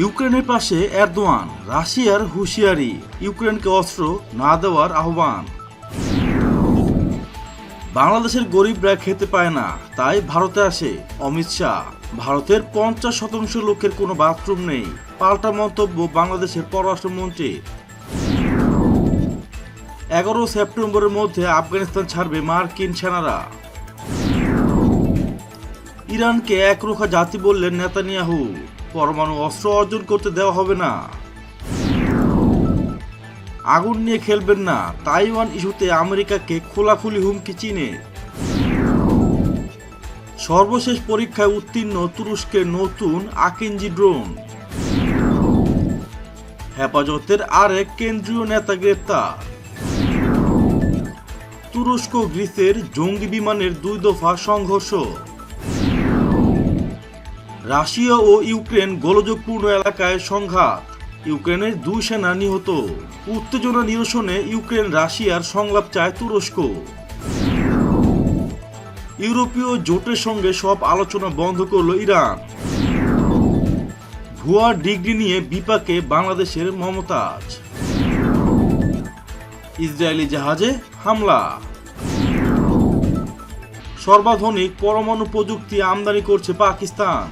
ইউক্রেনের পাশে এরদোয়ান, রাশিয়ার হুঁশিয়ারি, ইউক্রেনকে অস্ত্র না দেওয়ার আহ্বান। বাংলাদেশের গরিবরা খেতে পায় না, তাই ভারতে আসে অমিত শাহ। ভারতের 50% লোকের কোনো বাথরুম নেই, পাল্টা মন্তব্য বাংলাদেশের পররাষ্ট্রমন্ত্রী। 11 সেপ্টেম্বরের মধ্যে আফগানিস্তান ছাড়বে মার্কিন সেনারা। ইরানকে একরোখা জাতি বললেন নেতানিয়াহু, পরমাণু অস্ত্র অর্জন করতে দেওয়া হবে না। আগুন নিয়ে খেলবেন না, তাইওয়ান ইস্যুতে আমেরিকাকে খোলাখুলি হুমকি চীনের। সর্বশেষ পরীক্ষায় উত্তীর্ণ তুরস্কের নতুন আকিঞ্জি ড্রোন। হেফাজতের আরেক কেন্দ্রীয় নেতা গ্রেপ্তার। তুরস্ক গ্রিসের জঙ্গি বিমানের 2 দফা সংঘর্ষ। রাশিয়া ও ইউক্রেন গোলযোগপূর্ণ এলাকায় সংঘাত, ইউক্রেনের 2 সেনা নিহত। উত্তেজনা নিরসনে ইউক্রেন রাশিয়ার সংলাপ চায় তুরস্ক। ইউরোপীয় জোটের সঙ্গে সব আলোচনা বন্ধ করল ইরান। ভুয়া ডিগ্রি নিয়ে বিপাকে বাংলাদেশের মমতাজ। ইসরায়েলি জাহাজে হামলা। সর্বাধুনিক পরমাণু প্রযুক্তি আমদানি করছে পাকিস্তান।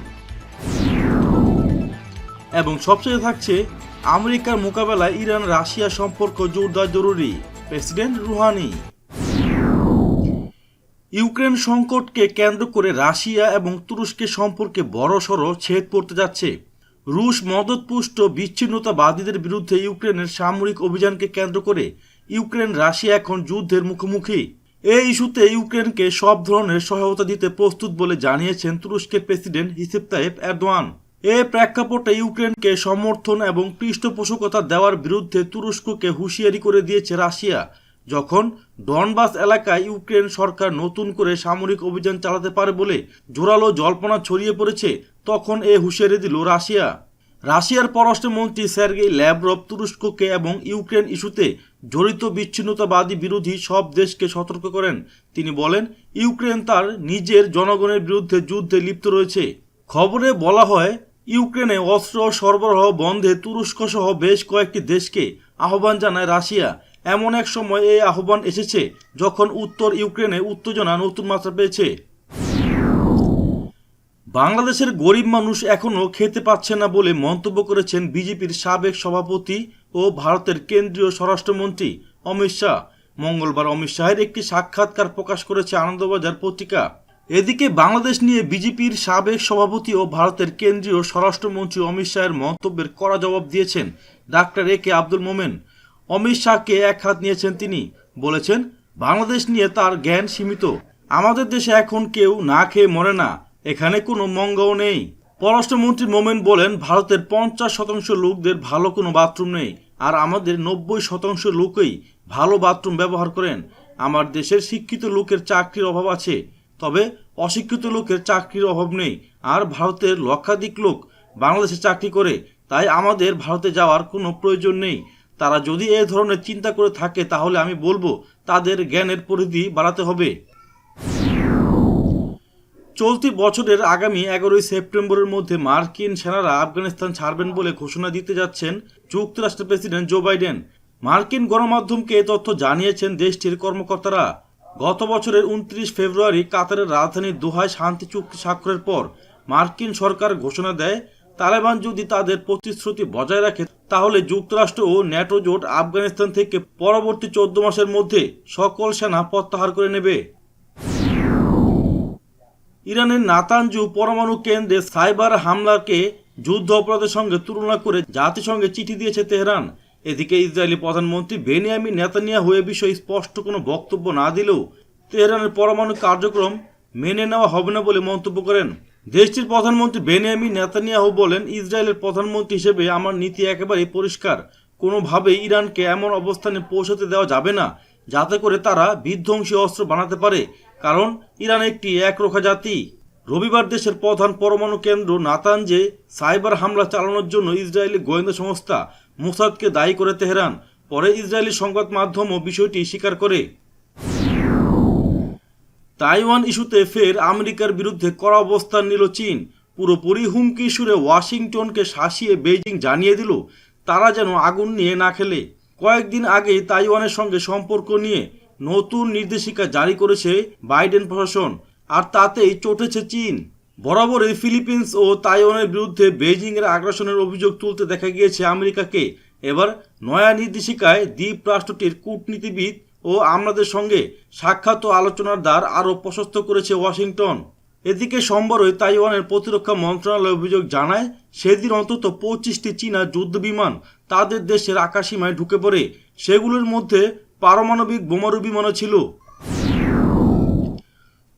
এবং সবচেয়ে থাকছে, আমেরিকার মোকাবেলায় ইরান রাশিয়া সম্পর্ক জোরদার জরুরি, প্রেসিডেন্ট রুহানি। ইউক্রেন সংকটকে কেন্দ্র করে রাশিয়া এবং তুরস্কের সম্পর্কে বড়সড় ছেদ পড়তে যাচ্ছে। রুশ মদতপুষ্ট বিচ্ছিন্নতাবাদীদের বিরুদ্ধে ইউক্রেনের সামরিক অভিযানকে কেন্দ্র করে ইউক্রেন রাশিয়া এখন যুদ্ধের মুখোমুখি। এই ইস্যুতে ইউক্রেনকে সব ধরনের সহায়তা দিতে প্রস্তুত বলে জানিয়েছেন তুরস্কের প্রেসিডেন্ট রিসেপ তাইয়েপ এরদোয়ান। এই প্রেক্ষাপটে ইউক্রেনকে সমর্থন এবং পৃষ্ঠপোষকতা দেওয়ার বিরুদ্ধে তুরস্ককে হুঁশিয়ারি করে দিয়েছে রাশিয়া। যখন ডনবাস এলাকায় ইউক্রেন সরকার নতুন করে সামরিক অভিযান চালাতে পারে বলে জোরালো জল্পনা ছড়িয়ে পড়েছে, তখন এ হুঁশিয়ারি দিল রাশিয়া। রাশিয়ার পররাষ্ট্রমন্ত্রী সের্গেই ল্যাভরভ তুরস্ককে এবং ইউক্রেন ইস্যুতে জড়িত বিচ্ছিন্নতাবাদী বিরোধী সব দেশকে সতর্ক করেন। তিনি বলেন, ইউক্রেন তার নিজের জনগণের বিরুদ্ধে যুদ্ধে লিপ্ত রয়েছে। খবরে বলা হয়, ইউক্রেনে অস্ত্র সরবরাহ বন্ধে তুরস্ক সহ বেশ কয়েকটি দেশকে আহ্বান জানায় রাশিয়া। এমন এক সময় এই আহ্বান এসেছে যখন উত্তর ইউক্রেনে উত্তেজনা নতুন মাত্রা পেয়েছে। বাংলাদেশের গরিব মানুষ এখনও খেতে পাচ্ছে না বলে মন্তব্য করেছেন বিজেপির সাবেক সভাপতি ও ভারতের কেন্দ্রীয় স্বরাষ্ট্রমন্ত্রী অমিত শাহ। মঙ্গলবার অমিত শাহের একটি সাক্ষাৎকার প্রকাশ করেছে আনন্দবাজার পত্রিকা। এদিকে বাংলাদেশ নিয়ে বিজেপির সাবেক সভাপতি ও ভারতের কেন্দ্রীয় স্বরাষ্ট্রমন্ত্রী অমিত শাহের মন্তব্যের কড়া জবাব দিয়েছেন ডাক্তার এ কে আব্দুল মোমেন। অমিত শাহকে এক হাত নিয়েছেন তিনি, বলেছেন, বাংলাদেশ নিয়ে তার জ্ঞান সীমিত। আমাদের দেশে এখন কেউ না খেয়ে মরে না, এখানে কোনো মঙ্গল নেই। পররাষ্ট্রমন্ত্রী মোমেন বলেন, ভারতের 50% লোকদের ভালো কোনো বাথরুম নেই, আর আমাদের 90% লোকই ভালো বাথরুম ব্যবহার করেন। আমার দেশের শিক্ষিত লোকের চাকরির অভাব আছে, তবে অশিক্ষিত লোকের চাকরির অভাব নেই। আর ভারতের লক্ষাধিক লোক বাংলাদেশে চাকরি করে, তাই আমাদের ভারতে যাওয়ার কোনো প্রয়োজন নেই। তারা যদি এ ধরনের চিন্তা করে থাকে তাহলে আমি বলবো তাদের জ্ঞানের পরিধি বাড়াতে হবে। চলতি বছরের আগামী 11 সেপ্টেম্বরের মধ্যে মার্কিন সেনারা আফগানিস্তান ছাড়বেন বলে ঘোষণা দিতে যাচ্ছেন যুক্তরাষ্ট্রের প্রেসিডেন্ট জো বাইডেন। মার্কিন গণমাধ্যমকে এ তথ্য জানিয়েছেন দেশটির কর্মকর্তারা। গত বছরের 29 ফেব্রুয়ারি কাতারের রাজধানী দোহায় শান্তি চুক্তি স্বাক্ষরের পর মার্কিন সরকার ঘোষণা দেয়, তালেবান যদি তাদের প্রতিশ্রুতি বজায় রাখে তাহলে যুক্তরাষ্ট্র ও ন্যাটো জোট আফগানিস্তান থেকে পরবর্তী 14 মাসের মধ্যে সকল সেনা প্রত্যাহার করে নেবে। ইরানের নাতানজু পরমাণু কেন্দ্রে সাইবার হামলাকে যুদ্ধ অপরাধের সঙ্গে তুলনা করে জাতিসংঘে চিঠি দিয়েছে তেহরান। এদিকে ইসরায়েলি প্রধানমন্ত্রী বেনিয়ামিন নেতানিয়াহু এ বিষয়ে স্পষ্ট কোনো বক্তব্য না দিলেও তেহরানের পরমাণু কার্যক্রম মেনে নেওয়া হবে না বলে মন্তব্য করেন। দেশটির প্রধানমন্ত্রী বেনিয়ামিন নেতানিয়াহু বলেন, ইসরায়েলের প্রধানমন্ত্রী হিসেবে আমার নীতি একেবারেই পরিষ্কার। কোনোভাবেই ইরানকে এমন অবস্থানে পৌঁছতে দেওয়া যাবে না যাতে করে তারা বিধ্বংসী অস্ত্র বানাতে পারে, কারণ ইরান একটি একরোখা জাতি। রবিবার দেশের প্রধান পরমাণু কেন্দ্র নাতানজে সাইবার হামলা চালানোর জন্য ইসরায়েলি গোয়েন্দা সংস্থা মোসাদকে দায়ী করে তেহরান। পরে ইসরায়েলি সংবাদ মাধ্যমও বিষয়টি স্বীকার করে। তাইওয়ান ইস্যুতে ফের আমেরিকার বিরুদ্ধে কড়া অবস্থান নিল চীন। পুরোপুরি হুমকি সুরে ওয়াশিংটনকে শাসিয়ে বেইজিং জানিয়ে দিল তারা যেন আগুন নিয়ে না খেলে। কয়েকদিন আগেই তাইওয়ানের সঙ্গে সম্পর্ক নিয়ে নতুন নির্দেশিকা জারি করেছে বাইডেন প্রশাসন, আর তাতেই চটেছে চীন। বরাবরই ফিলিপিন্স ও তাইওয়ানের বিরুদ্ধে বেইজিংয়ের আগ্রাসনের অভিযোগ তুলতে দেখা গিয়েছে আমেরিকাকে। এবার নয়া নির্দেশিকায় দ্বীপ রাষ্ট্রটির কূটনীতিবিদ ও আমলাদের সঙ্গে সাক্ষাৎ ও আলোচনার দ্বার আরও প্রশস্ত করেছে ওয়াশিংটন। এদিকে সোমবারই তাইওয়ানের প্রতিরক্ষা মন্ত্রণালয় অভিযোগ জানায় সেদিন অন্তত 25টি চীনা যুদ্ধবিমান তাদের দেশের আকাশসীমায় ঢুকে পড়ে। সেগুলোর মধ্যে পারমাণবিক বোমারু বিমানও ছিল।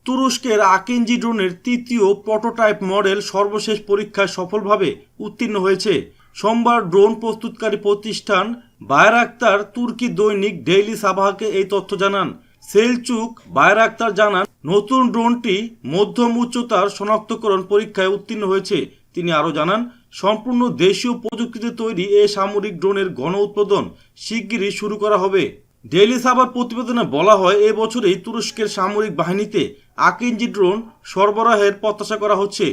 তুরস্কের আকিঞ্জি ড্রোনের তৃতীয় প্রোটোটাইপ মডেল সর্বশেষ পরীক্ষায় সফলভাবে উত্তীর্ণ হয়েছে। সোমবার ড্রোন প্রস্তুতকারী প্রতিষ্ঠান বায়রাক্তার তুর্কি দৈনিক ডেইলি সাবাহকে এই তথ্য জানান। সেলচুক বায়রাক্তার জানান নতুন ড্রোনটি মধ্যম উচ্চতার শনাক্তকরণ পরীক্ষায় উত্তীর্ণ হয়েছে। তিনি আরও জানান সম্পূর্ণ দেশীয় প্রযুক্তিতে তৈরি এ সামরিক ড্রোনের গণ উৎপাদন শিগগিরই শুরু করা হবে। ডেইলি সাবার প্রতিবেদনে বলা হয় এবছরেই তুরস্কের সামরিক বাহিনীতে আকিঞ্জি ড্রোন সরবরাহের প্রত্যাশা করা হচ্ছে।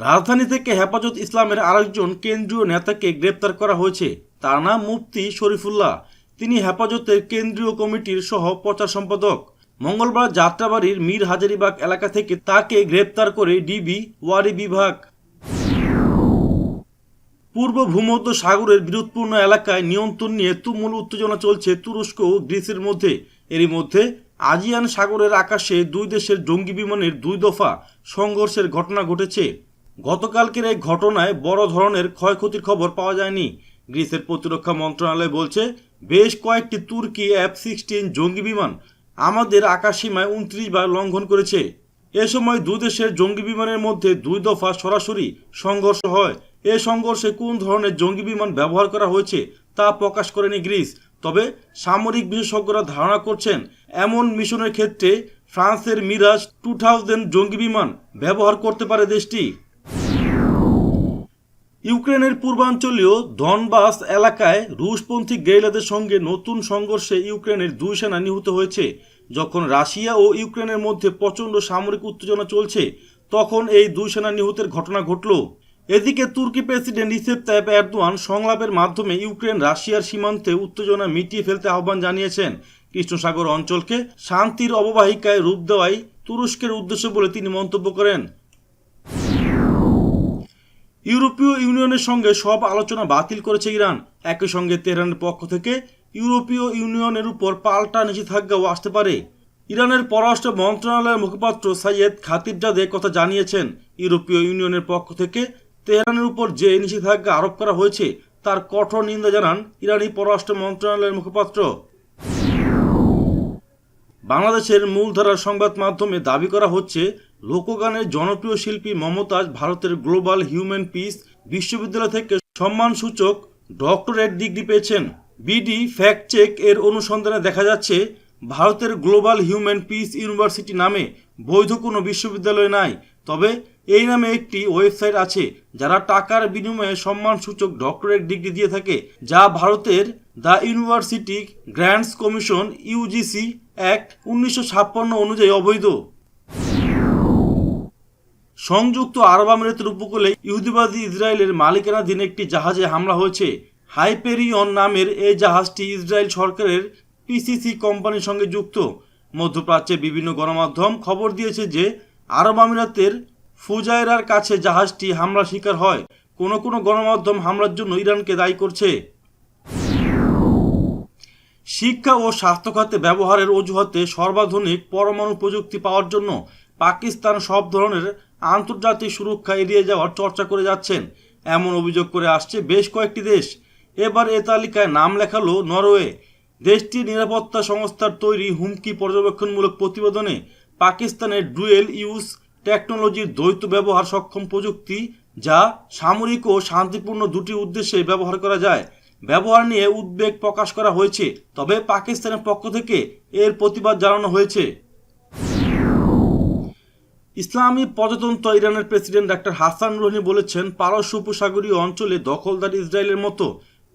রাজধানী থেকে হেফাজত ইসলামের আরেকজন কেন্দ্রীয় নেতাকে গ্রেপ্তার করা হয়েছে। তার নাম মুফতি শরীফুল্লাহ। তিনি হেফাজতের কেন্দ্রীয় কমিটির সহ প্রচার সম্পাদক। মঙ্গলবার যাত্রাবাড়ির মীর হাজারীবাগ এলাকা থেকে তাকে গ্রেপ্তার করে ডিবি ওয়ারি বিভাগ। পূর্ব ভূমধ্য সাগরের বিরোধপূর্ণ এলাকায় নিয়ন্ত্রণ নিয়ে তুমুল উত্তেজনা চলছে তুরস্ক ও গ্রিসের মধ্যে। এরই মধ্যে আজিয়ান সাগরের আকাশে দুই দেশের জঙ্গি বিমানের 2 দফা সংঘর্ষের ঘটনা ঘটেছে। গতকালকের এই ঘটনায় বড় ধরনের ক্ষয়ক্ষতির খবর পাওয়া যায়নি। গ্রিসের প্রতিরক্ষা মন্ত্রণালয় বলছে বেশ কয়েকটি তুর্কি F-16 জঙ্গি বিমান আমাদের আকাশসীমায় 29 বার লঙ্ঘন করেছে। এ সময় দুই দেশের জঙ্গি বিমানের মধ্যে 2 দফা সরাসরি সংঘর্ষ হয়। এ সংঘর্ষে কোন ধরনের জঙ্গি বিমান ব্যবহার করা হয়েছে তা প্রকাশ করেনি গ্রিস। তবে সামরিক বিশেষজ্ঞরা ধারণা করছেন এমন মিশনের ক্ষেত্রে ফ্রান্সের মিরাজ 2000 জঙ্গি বিমান ব্যবহার করতে পারে দেশটি। ইউক্রেনের পূর্বাঞ্চলীয় ডনবাস এলাকায় রুশপন্থী গেরিলাদের সঙ্গে নতুন সংঘর্ষে ইউক্রেনের 2 সেনা নিহত হয়েছে। যখন রাশিয়া ও ইউক্রেনের মধ্যে প্রচণ্ড সামরিক উত্তেজনা চলছে তখন এই 2 সেনা নিহতের ঘটনা ঘটল। এদিকে তুর্কি প্রেসিডেন্ট রিসেপ তাইপ এরদোয়ান সংলাপের মাধ্যমে ইউক্রেন রাশিয়ার সীমান্তে উত্তেজনা মিটিয়ে ফেলতে আহ্বান জানিয়েছেন। কৃষ্ণসাগর অঞ্চলকে শান্তির অববাহিকায় রূপ দেওয়াই তুরস্কের উদ্দেশ্য বলে তিনি মন্তব্য করেন। ইউরোপীয় ইউনিয়নের সঙ্গে সব আলোচনা বাতিল করেছে ইরান। একই সঙ্গে তেহরানের পক্ষ থেকে ইউরোপীয় ইউনিয়নের উপর পাল্টা নিষেধাজ্ঞাও আসতে পারে। ইরানের পররাষ্ট্র মন্ত্রণালয়ের মুখপাত্র সাইয়েদ খাতিবজাদে কথা জানিয়েছেন ইউরোপীয় ইউনিয়নের পক্ষ থেকে তেহরানের উপর যে নিষেধাজ্ঞা আরোপ করা হয়েছে তার কঠোর নিন্দা জানান ইরানি পররাষ্ট্র মন্ত্রণালয়ের মুখপাত্র। বাংলাদেশের মূলধারার সংবাদ মাধ্যমে দাবি করা হচ্ছে লোকগানের জনপ্রিয় শিল্পী মমতাজ ভারতের গ্লোবাল হিউম্যান পিস বিশ্ববিদ্যালয় থেকে সম্মানসূচক ডক্টরেট ডিগ্রি পেয়েছেন। বিডি ফ্যাক্ট চেক এর অনুসন্ধানে দেখা যাচ্ছে ভারতের গ্লোবাল হিউম্যান পিস ইউনিভার্সিটি নামে বৈধ কোনো বিশ্ববিদ্যালয় নাই। তবে এই নামে একটি ওয়েবসাইট আছে যারা টাকার বিনিময়ে সম্মানসূচক ডক্টরেট ডিগ্রি দিয়ে থাকে, যা ভারতের the university grants commission UGC act 1956 অনুযায়ী অবৈধ। সংযুক্ত আরব আমিরাতের উপকূলে ইহুদিবাদী ইসরায়েলের মালিকানাধীন একটি জাহাজে হামলা হয়েছে। হাইপেরিয়ন নামের এই জাহাজটি ইসরায়েল সরকারের পিসিসি কোম্পানির সঙ্গে যুক্ত। মধ্যপ্রাচ্যে বিভিন্ন গণমাধ্যম খবর দিয়েছে যে আরব আমিরাতের ফুজায়রার কাছে জাহাজটি হামলার শিকার হয়। কোনো কোনো গণমাধ্যম হামলার জন্য ইরানকে দায়ী করছে। শিক্ষা ও স্বাস্থ্য খাতে ব্যবহারের অজুহাতে সর্বাধুনিক পরমাণু প্রযুক্তি পাওয়ার জন্য পাকিস্তান সব ধরনের আন্তর্জাতিক সুরক্ষা এড়িয়ে যাওয়ার চর্চা করে যাচ্ছেন, এমন অভিযোগ করে আসছে বেশ কয়েকটি দেশ। এবার এ তালিকায় নাম লেখালো নরওয়ে। দেশটির নিরাপত্তা সংস্থার তৈরি হুমকি পর্যবেক্ষণমূলক প্রতিবেদনে পাকিস্তানের ডুয়েল ইউজ টেকনোলজির দ্বৈত ব্যবহার সক্ষম প্রযুক্তি, যা সামরিক ও শান্তিপূর্ণ দুটি উদ্দেশ্যে ব্যবহার করা যায়, ব্যবহার নিয়ে উদ্বেগ প্রকাশ করা হয়েছে। তবে পাকিস্তানের পক্ষ থেকে এর প্রতিবাদ জানানো হয়েছে। ইসলামী প্রজাতন্ত্র ইরানের প্রেসিডেন্ট ডক্টর হাসান রুহানি বলেছেন পারস্য উপসাগরীয় অঞ্চলে দখলদার ইসরায়েলের মতো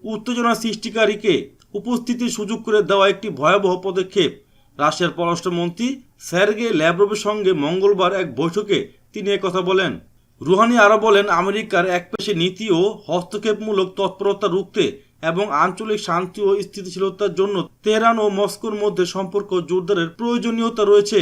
উত্তেজনা সৃষ্টিকারীকে উপস্থিতির সুযোগ করে দেওয়া একটি ভয়াবহ পদক্ষেপ। রাশিয়ার পররাষ্ট্রমন্ত্রী সের্গেই ল্যাভরভের সঙ্গে মঙ্গলবার এক বৈঠকে তিনি একথা বলেন। রুহানি আরও বলেন, আমেরিকার একপেশে নীতি ও হস্তক্ষেপমূলক তৎপরতা রুখতে এবং আঞ্চলিক শান্তি ও স্থিতিশীলতার জন্য তেহরান ও মস্কোর মধ্যে সম্পর্ক জোরদারের প্রয়োজনীয়তা রয়েছে।